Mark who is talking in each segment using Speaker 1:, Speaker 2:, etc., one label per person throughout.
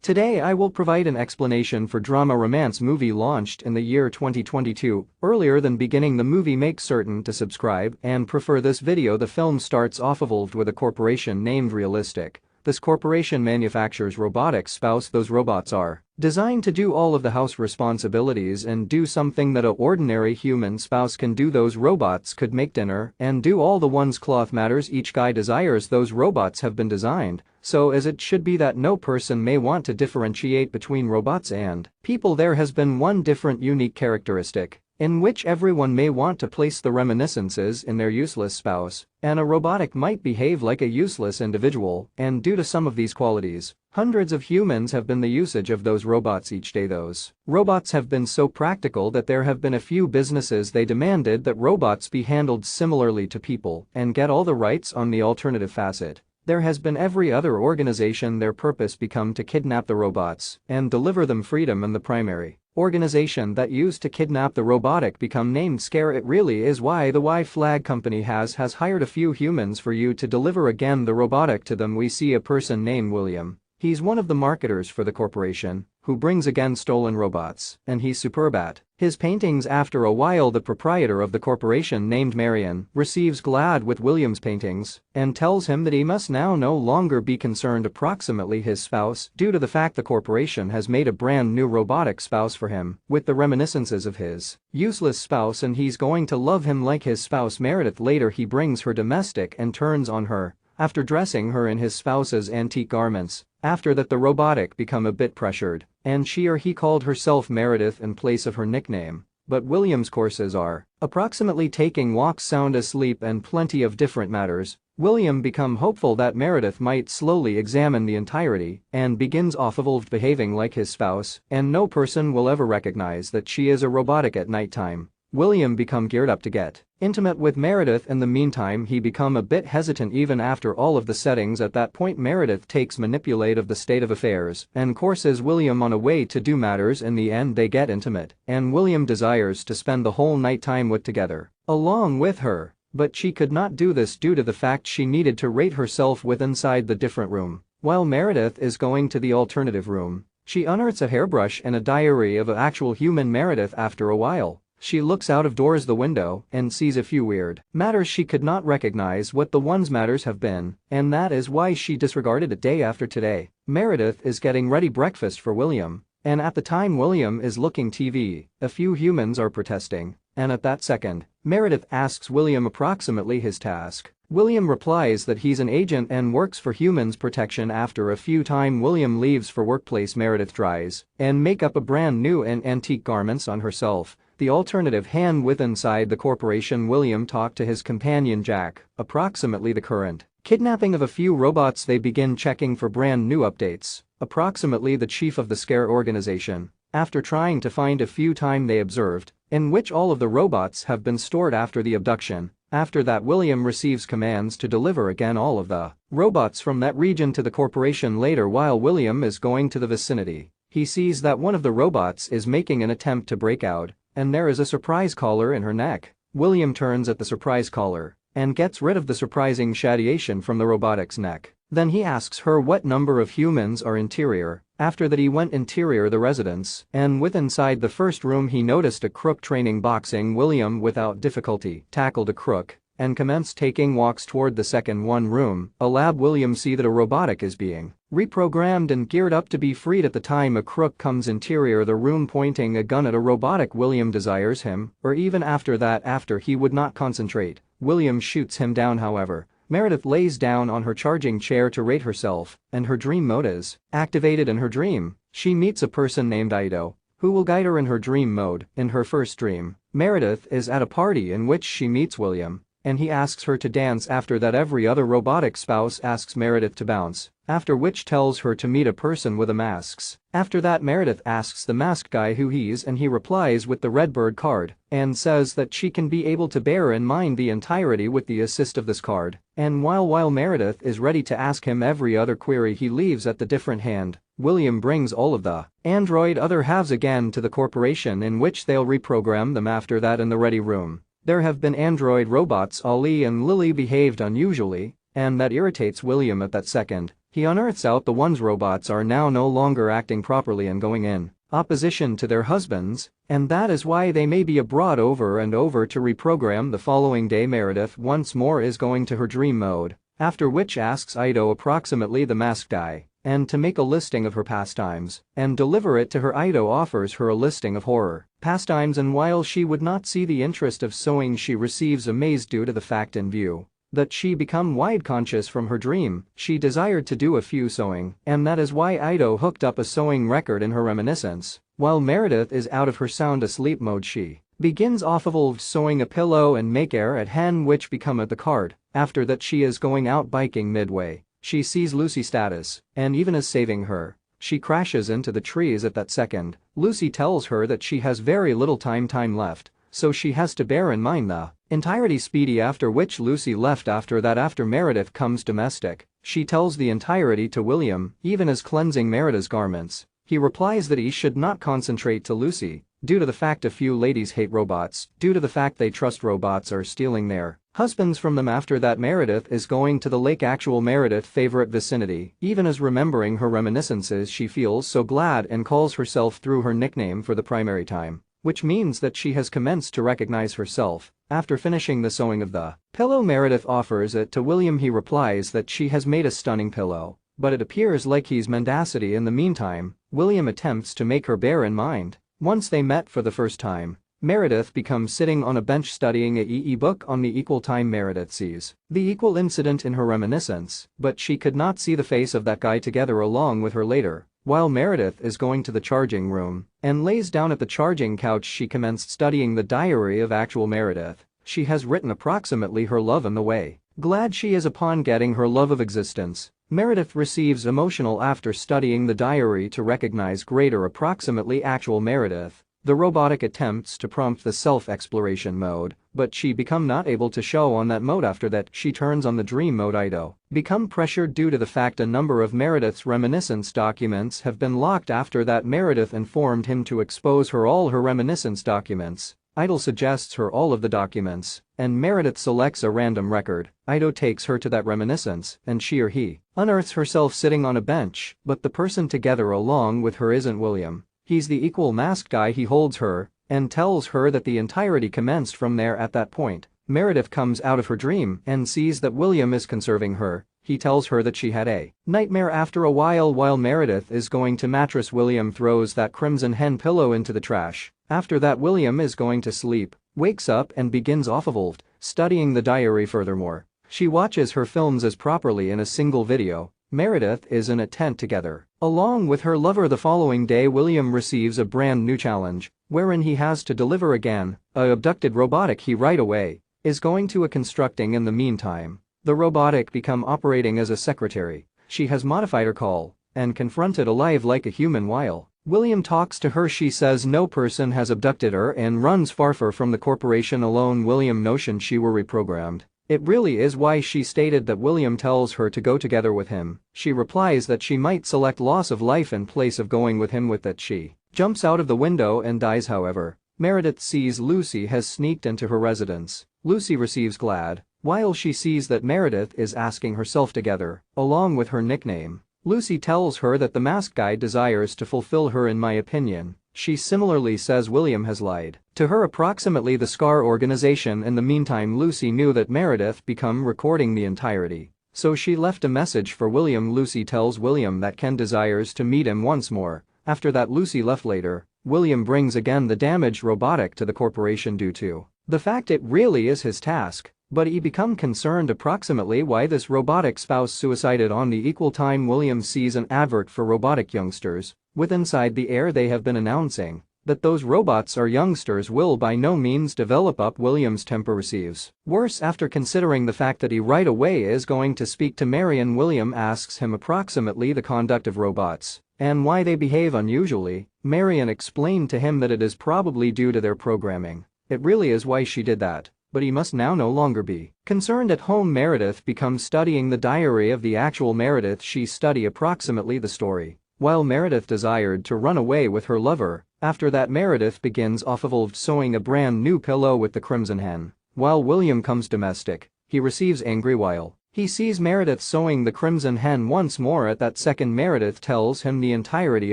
Speaker 1: Today I will provide an explanation for drama romance movie launched in the year 2022. Earlier than beginning the movie, make certain to subscribe and prefer this video. The film starts off evolved with a corporation named Realistic. This corporation manufactures robotic spouse. Those robots are designed to do all of the house responsibilities and do something that a ordinary human spouse can do. Those robots could make dinner and do all the ones cloth matters each guy desires. Those robots have been designed so as it should be that no person may want to differentiate between robots and people. There has been one different unique characteristic in which everyone may want to place the reminiscences in their useless spouse, and a robotic might behave like a useless individual, and due to some of these qualities, hundreds of humans have been the usage of those robots each day. Those robots have been so practical that there have been a few businesses they demanded that robots be handled similarly to people and get all the rights. On the alternative facet, there has been every other organization their purpose become to kidnap the robots and deliver them freedom, and the primary organization that used to kidnap the robotic become named Scare. It really is why the Y Flag company has hired a few humans for you to deliver again the robotic to them. We see a person named William. He's one of the marketers for the corporation, who brings again stolen robots, and he's superb at his paintings. After a while the proprietor of the corporation named Marion receives glad with William's paintings and tells him that he must now no longer be concerned approximately his spouse due to the fact the corporation has made a brand new robotic spouse for him with the reminiscences of his useless spouse, and he's going to love him like his spouse Meredith. Later he brings her domestic and turns on her after dressing her in his spouse's antique garments. After that the robotic become a bit pressured, and she or he called herself Meredith in place of her nickname. But William's courses are approximately taking walks, sound asleep, and plenty of different matters. William become hopeful that Meredith might slowly examine the entirety and begins off evolved behaving like his spouse, and no person will ever recognize that she is a robotic. At nighttime, William become geared up to get intimate with Meredith. In the meantime he become a bit hesitant even after all of the settings. At that point Meredith takes manipulate of the state of affairs and courses William on a way to do matters. In the end they get intimate, and William desires to spend the whole night time with together along with her, but she could not do this due to the fact she needed to rate herself with inside the different room. While Meredith is going to the alternative room, she unearths a hairbrush and a diary of an actual human Meredith. After a while, she looks out of doors the window and sees a few weird matters. She could not recognize what the ones matters have been, and that is why she disregarded it. Day after today, Meredith is getting ready breakfast for William, and at the time William is looking TV, a few humans are protesting, and at that second, Meredith asks William approximately his task. William replies that he's an agent and works for humans protection. After a few time William leaves for workplace. Meredith dries and make up a brand new and antique garments on herself. The alternative hand with inside the corporation William talked to his companion Jack, approximately the current kidnapping of a few robots. They begin checking for brand new updates, approximately the chief of the Scare organization. After trying to find a few time they observed in which all of the robots have been stored after the abduction. After that William receives commands to deliver again all of the robots from that region to the corporation. Later while William is going to the vicinity, he sees that one of the robots is making an attempt to break out, and there is a surprise collar in her neck. William turns at the surprise collar and gets rid of the surprising shadiation from the robotic's neck. Then he asks her what number of humans are interior. After that he went interior the residence, and with inside the first room he noticed a crook training boxing. William without difficulty tackled a crook and commenced taking walks toward the second room, a lab. William see that a robotic is being reprogrammed and geared up to be freed. At the time a crook comes interior the room pointing a gun at a robotic. William desires him, or even after that after he would not concentrate, William shoots him down. However, Meredith lays down on her charging chair to rate herself, and her dream mode is activated. In her dream, she meets a person named Ido, who will guide her in her dream mode. In her first dream, Meredith is at a party in which she meets William, and he asks her to dance. After that every other robotic spouse asks Meredith to bounce, after which tells her to meet a person with a masks. After that Meredith asks the masked guy who he is, and he replies with the Redbird card and says that she can be able to bear in mind the entirety with the assist of this card. And while Meredith is ready to ask him every other query he leaves at the different hand, William brings all of the android other halves again to the corporation in which they'll reprogram them. After that in the ready room, there have been android robots. Ali and Lily behaved unusually, and that irritates William. At that second, He unearths out the one's robots are now no longer acting properly and going in opposition to their husbands, and that is why they may be abroad over and over to reprogram. The following day Meredith once more is going to her dream mode, after which asks Ido, approximately the masked guy, and to make a listing of her pastimes and deliver it to her. Ido offers her a listing of horror pastimes, and while she would not see the interest of sewing, she receives amaze due to the fact in view that she become wide conscious from her dream. She desired to do a few sewing, and that is why Ido hooked up a sewing record in her reminiscence. While Meredith is out of her sound asleep mode, she begins off-evolved sewing a pillow and make air at hand, which become at the card. After that she is going out biking. Midway she sees Lucy status and even is saving her. She crashes into the trees at that second. Lucy tells her that she has very little time left, so she has to bear in mind the entirety speedy, after which Lucy left. After that, after Meredith comes domestic, she tells the entirety to William, even as cleansing Meredith's garments. He replies that he should not concentrate to Lucy, due to the fact a few ladies hate robots, due to the fact they trust robots are stealing their husbands from them. After that Meredith is going to the lake, actual Meredith favorite vicinity. Even as remembering her reminiscences, she feels so glad and calls herself through her nickname for the primary time, which means that she has commenced to recognize herself. After finishing the sewing of the pillow, Meredith offers it to William. He replies that she has made a stunning pillow, but it appears like he's mendacity. In the meantime, William attempts to make her bear in mind. Once they met for the first time, Meredith becomes sitting on a bench studying a EE book. On the equal time Meredith sees the equal incident in her reminiscence, but she could not see the face of that guy together along with her later. While Meredith is going to the charging room and lays down at the charging couch, she commenced studying the diary of actual Meredith. She has written approximately her love and the way glad she is upon getting her love of existence. Meredith receives emotional after studying the diary to recognize greater approximately actual Meredith. The robotic attempts to prompt the self-exploration mode, but she become not able to show on that mode. After that she turns on the dream mode. Ido become pressured due to the fact a number of Meredith's reminiscence documents have been locked. After that Meredith informed him to expose her all her reminiscence documents. Ido suggests her all of the documents, and Meredith selects a random record. Ido takes her to that reminiscence, and she or he unearths herself sitting on a bench, but the person together along with her isn't William. He's the equal masked guy. He holds her and tells her that the entirety commenced from there. At that point, Meredith comes out of her dream and sees that William is conserving her. He tells her that she had a nightmare. After a while Meredith is going to mattress, William throws that crimson hen pillow into the trash. After that William is going to sleep, wakes up and begins off-evolved studying the diary. Furthermore, she watches her films as properly in a single video. Meredith is in a tent together along with her lover. The following day William receives a brand new challenge, wherein he has to deliver again a abducted robotic. He right away is going to a constructing. In the meantime, the robotic become operating as a secretary. She has modified her call and confronted alive like a human. While William talks to her, she says no person has abducted her and runs far from the corporation alone. William notion she were reprogrammed. It really is why she stated that William tells her to go together with him. She replies that she might select loss of life in place of going with him. With that she jumps out of the window and dies. However, Meredith sees Lucy has sneaked into her residence. Lucy receives glad while she sees that Meredith is asking herself together along with her nickname. Lucy tells her that the masked guy desires to fulfill her. In my opinion, she similarly says William has lied to her, approximately the Scar organization. In the meantime, Lucy knew that Meredith become recording the entirety, so she left a message for William. Lucy tells William that Ken desires to meet him once more. After that Lucy left. Later, William brings again the damaged robotic to the corporation due to the fact it really is his task, but he become concerned approximately why this robotic spouse suicided. On the equal time William sees an advert for robotic youngsters. With inside the air they have been announcing that those robots are youngsters will by no means develop up. William's temper receives worse after considering the fact that he right away is going to speak to Marion. William asks him approximately the conduct of robots and why they behave unusually. Marion explained to him that it is probably due to their programming. It really is why she did that, but he must now no longer be concerned. At home Meredith becomes studying the diary of the actual Meredith. She study approximately the story while Meredith desired to run away with her lover. After that Meredith begins off-evolved sewing a brand new pillow with the crimson hen. While William comes domestic, he receives angry while He sees Meredith sewing the Crimson Hen once more. At that second, Meredith tells him the entirety,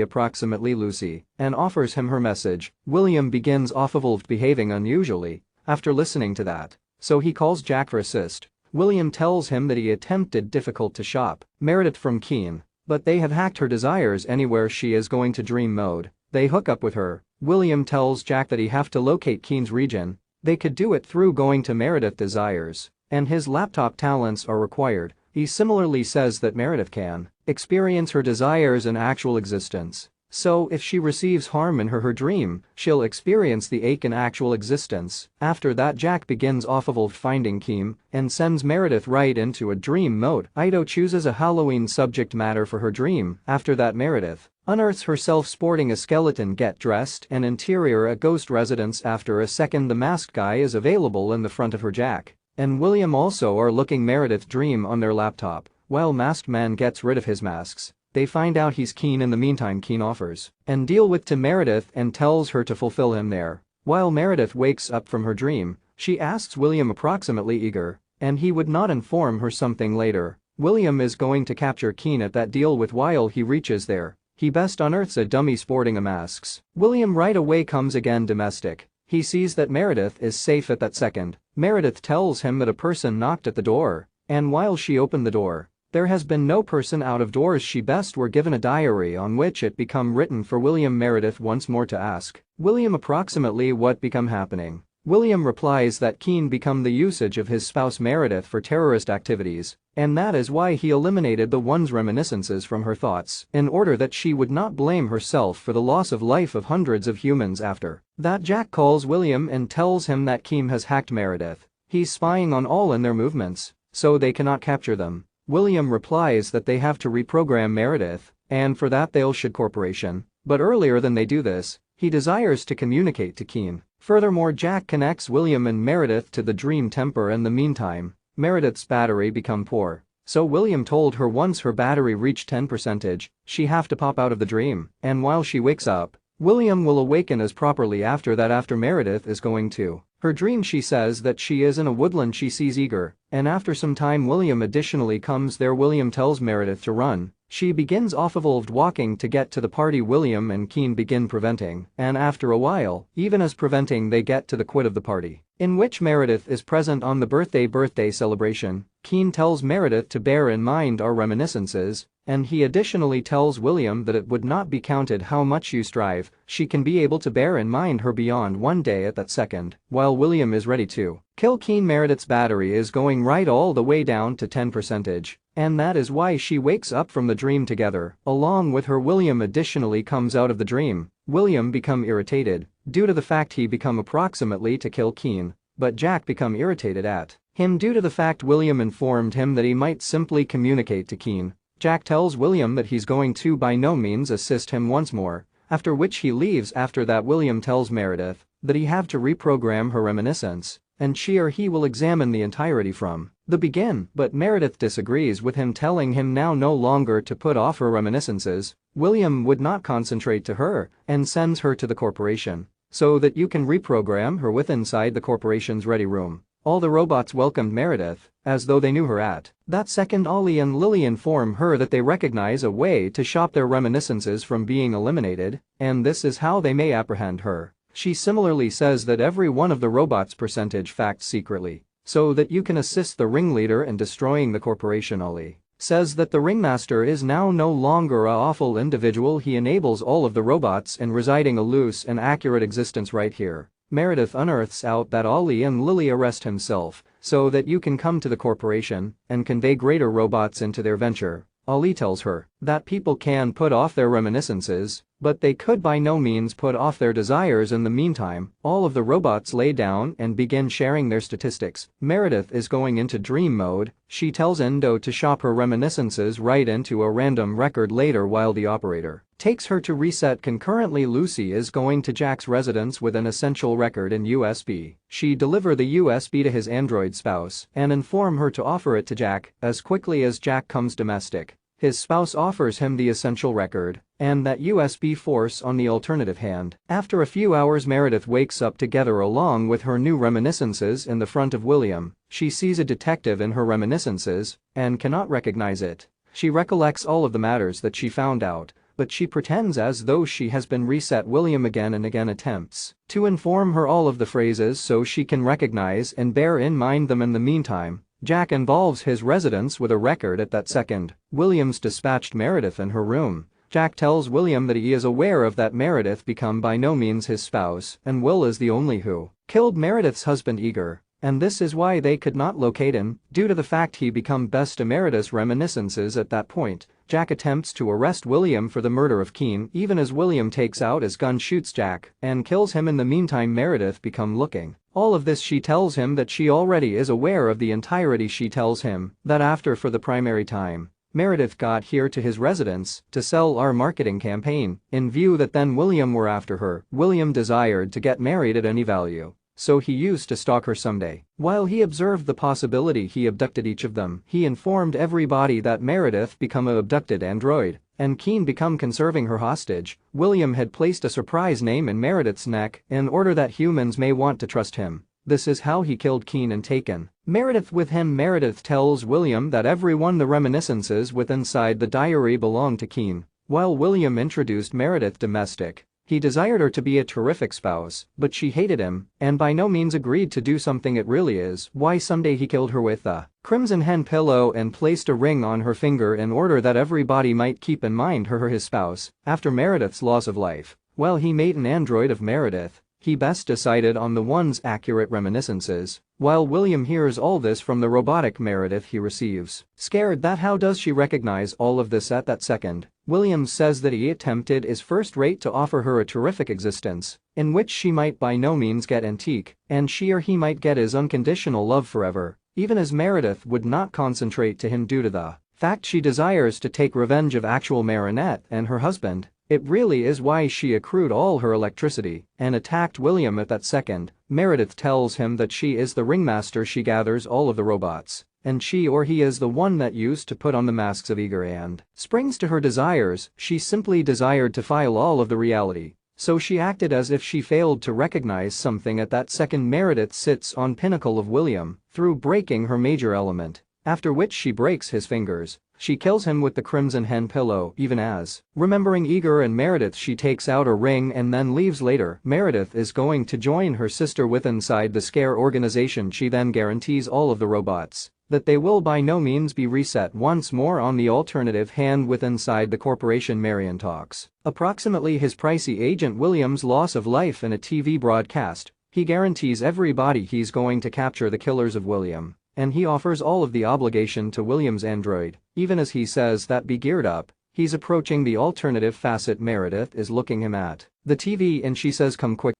Speaker 1: approximately Lucy, and offers him her message. William begins off-evolved behaving unusually after listening to that, so he calls Jack for assist. William tells him that he attempted difficult to shop Meredith from Keen, but they have hacked her desires anywhere she is going to dream mode. They hook up with her. William tells Jack that he have to locate Keen's region. They could do it through going to Meredith desires, and his laptop talents are required. He similarly says that Meredith can experience her desires in actual existence. So if she receives harm in her dream, she'll experience the ache in actual existence. After that, Jack begins off-evolved finding Keen and sends Meredith right into a dream mode. Ido chooses a Halloween subject matter for her dream. After that, Meredith unearths herself sporting a skeleton get dressed and interior a ghost residence. After a second, the masked guy is available in the front of her. Jack and William also are looking Meredith dream on their laptop. While masked man gets rid of his masks, they find out he's Keen. In the meantime, Keen offers and deal with to Meredith and tells her to fulfill him there. While Meredith wakes up from her dream, she asks William, approximately eager, and he would not inform her something later. William is going to capture Keen at that deal with. While he reaches there, he best unearths a dummy sporting a masks. William right away comes again domestic. He sees that Meredith is safe at that second. Meredith tells him that a person knocked at the door, and while she opened the door, there has been no person out of doors. She best were given a diary on which it become written for William. Meredith once more to ask William approximately what become happening. William replies that Keen become the usage of his spouse Meredith for terrorist activities, and that is why he eliminated the one's reminiscences from her thoughts in order that she would not blame herself for the loss of life of hundreds of humans. After that, Jack calls William and tells him that Keen has hacked Meredith. He's spying on all in their movements, so they cannot capture them. William replies that they have to reprogram Meredith, and for that they'll should corporation. But earlier than they do this, he desires to communicate to Keen. Furthermore, Jack connects William and Meredith to the dream temper. In the meantime, Meredith's battery become poor, so William told her once her battery reached 10%, she have to pop out of the dream, and while she wakes up, William will awaken as properly. After that, after Meredith is going to her dream, she says that she is in a woodland. She sees Eager, and after some time William additionally comes there. William tells Meredith to run. She begins off-evolved walking to get to the party. William and Keen begin preventing, and after a while, even as preventing, they get to the quit of the party, in which Meredith is present on the birthday celebration. Keen tells Meredith to bear in mind our reminiscences, and he additionally tells William that it would not be counted how much you strive, she can be able to bear in mind her beyond one day. At that second, while William is ready to kill Keen, Meredith's battery is going right all the way down to 10%, and that is why she wakes up from the dream together. Along with her, William additionally comes out of the dream. William become irritated due to the fact he become approximately to kill Keen, but Jack become irritated at him due to the fact William informed him that he might simply communicate to Keen. Jack tells William that he's going to by no means assist him once more, after which he leaves. After that, William tells Meredith that he have to reprogram her reminiscence, and she or he will examine the entirety from the begin, but Meredith disagrees with him, telling him now no longer to put off her reminiscences. William would not concentrate to her and sends her to the corporation so that you can reprogram her with inside the corporation's ready room. All the robots welcomed Meredith as though they knew her. At that second, Ollie and Lily inform her that they recognize a way to stop their reminiscences from being eliminated, and this is how they may apprehend her. She similarly says that every one of the robots percentage facts secretly so that you can assist the ringleader in destroying the corporation. Ollie says that the ringmaster is now no longer a awful individual. He enables all of the robots in residing a loose and accurate existence right here. Meredith unearths out that Ollie and Lily arrest himself so that you can come to the corporation and convey greater robots into their venture. Ollie tells her that people can put off their reminiscences, but they could by no means put off their desires. In the meantime, all of the robots lay down and begin sharing their statistics. Meredith is going into dream mode. She tells Endo to shop her reminiscences right into a random record later while the operator takes her to reset. Concurrently, Lucy is going to Jack's residence with an essential record in USB. She deliver the USB to his android spouse and inform her to offer it to Jack as quickly as Jack comes domestic. His spouse offers him the essential record and that USB force on the alternative hand. After a few hours, Meredith wakes up together along with her new reminiscences in the front of William. She sees a detective in her reminiscences and cannot recognize it. She recollects all of the matters that she found out, but she pretends as though she has been reset. William again and again attempts to inform her all of the phrases so she can recognize and bear in mind them. In the meantime, Jack involves his residence with a record. At that second, Williams dispatched Meredith in her room. Jack tells William that he is aware of that Meredith become by no means his spouse and Will is the only who killed Meredith's husband Igor, and this is why they could not locate him, due to the fact he become best Meredith's reminiscences. At that point, Jack attempts to arrest William for the murder of Keen. Even as William takes out his gun, shoots Jack and kills him. In the meantime, Meredith become looking all of this. She tells him that she already is aware of the entirety. She tells him that after for the primary time, Meredith got here to his residence to sell our marketing campaign, in view that then William were after her. William desired to get married at any value, so he used to stalk her someday. While he observed the possibility he abducted each of them, he informed everybody that Meredith become a abducted android, and Keen become conserving her hostage. William had placed a surprise name in Meredith's neck in order that humans may want to trust him. This is how he killed Keen and taken Meredith with him. Meredith tells William that everyone the reminiscences with inside the diary belonged to Keen. While William introduced Meredith domestic, he desired her to be a terrific spouse, but she hated him and by no means agreed to do something. It really is why someday he killed her with a crimson hen pillow and placed a ring on her finger in order that everybody might keep in mind her his spouse. After Meredith's loss of life, while he made an android of Meredith, he best decided on the one's accurate reminiscences. While William hears all this from the robotic Meredith, he receives scared that how does she recognize all of this. At that second, William says that he attempted his first rate to offer her a terrific existence in which she might by no means get antique and she or he might get his unconditional love forever, even as Meredith would not concentrate to him due to the fact she desires to take revenge of actual Marinette and her husband. It really is why she accrued all her electricity and attacked William. At that second, Meredith tells him that she is the ringmaster. She gathers all of the robots, and she or he is the one that used to put on the masks of Igor and springs to her desires. She simply desired to file all of the reality, so she acted as if she failed to recognize something. At that second, Meredith sits on pinnacle of William through breaking her major element, after which she breaks his fingers. She kills him with the crimson hen pillow. Even as remembering Igor and Meredith, she takes out a ring and then leaves. Later, Meredith is going to join her sister with inside the Scare organization. She then guarantees all of the robots that they will by no means be reset. Once more on the alternative hand with inside the corporation, Marion talks approximately his pricey agent William's loss of life in a TV broadcast. He guarantees everybody he's going to capture the killers of William, and he offers all of the obligation to William's android. Even as he says that be geared up, he's approaching the alternative facet. Meredith is looking him at the TV and she says come quick.